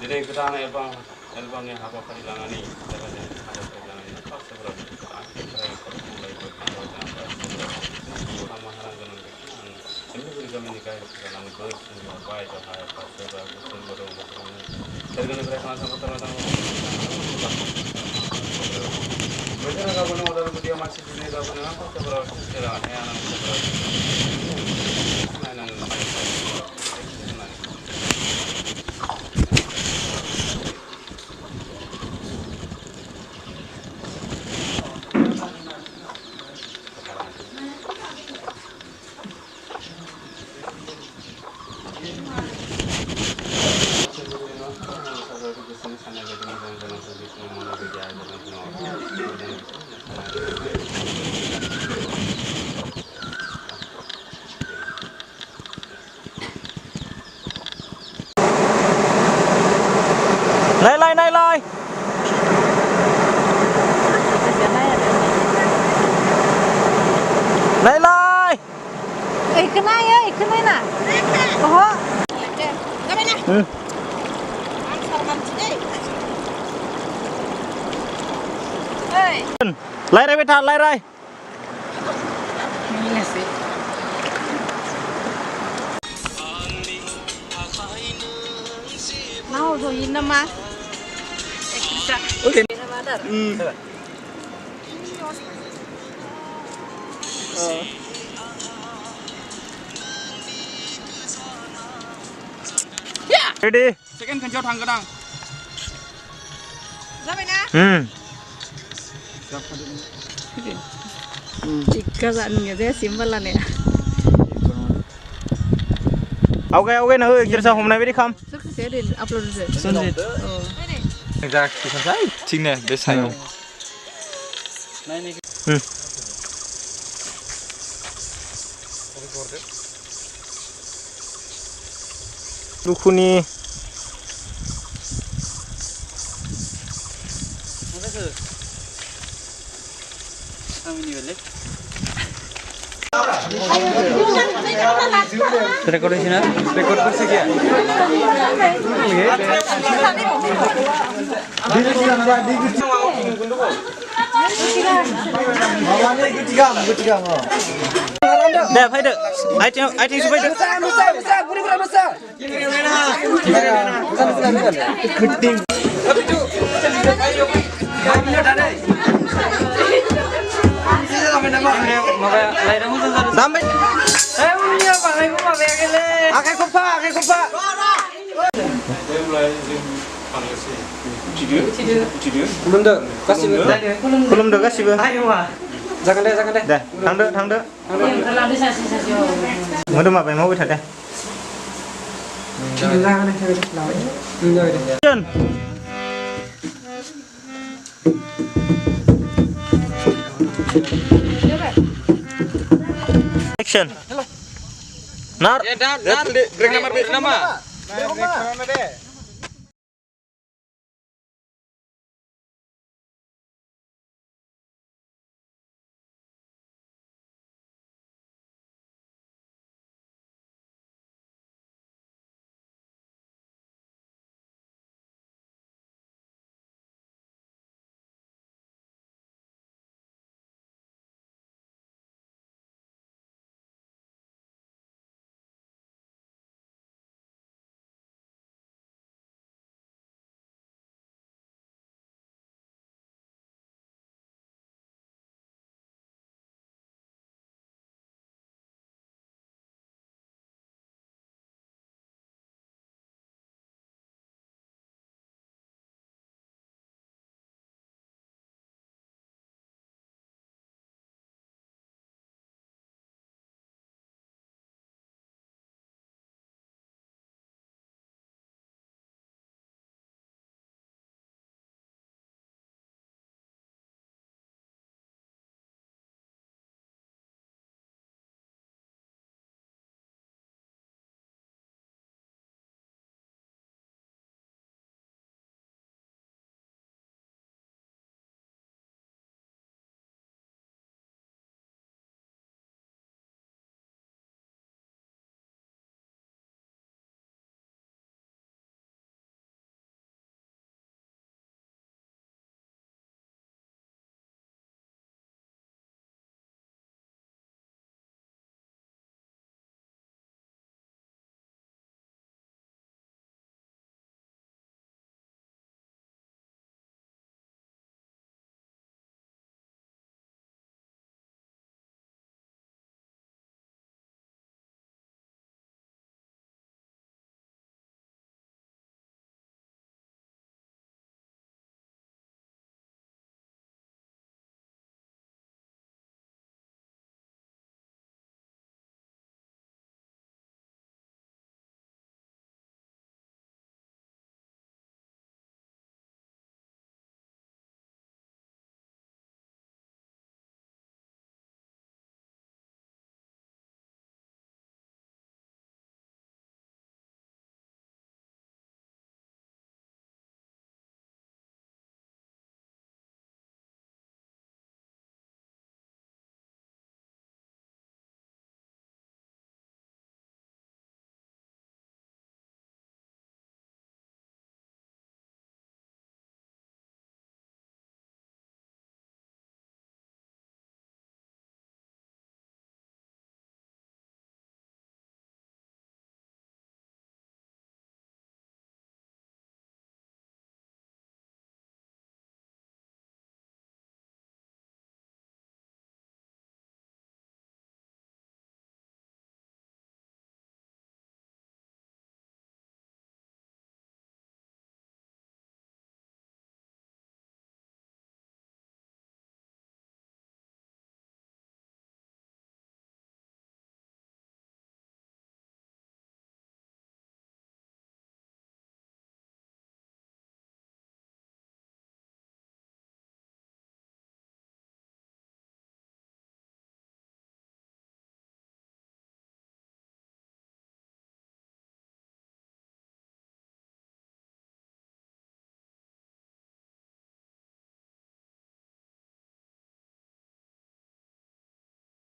Jadi kita Elbangnya apa kehilangan ini, caranya apa kehilangan ini, pas seberapa akhir terakhir mulai berkembang sama hal dengan kehilangan. Ini juga kami nikah dalam bos semua baik atau pas seberapa sumber umur terkena berkembang sama teman-teman. Mereka nggak punya modal dia masih di negara punya apa seberapa kehilangan anak seberapa. Này. Này. Ikan na. Oh. Kami na. Lai đây betul, lai đây. Mau tu ini nama. Oke. Ready? Second kan jauh thang kadang. Kami na. Jika saatnya dia simpel lah nih. Okay nào ơi, sao hôm nay mới đi không? Sẽ đi upload rồi. Xuân gì? Ra thì không sai. Chính nè, để sai không? Dukuni. Record di sini? Record bersih ya? Dah, phải được. Ai tiếng phải được. Sampai. Akan kupa. Belum dah kasih bang. Jangan deh. Dah, thang đỡ. Mau đâm apa mau bisa deh. Action. Nar. Break nama.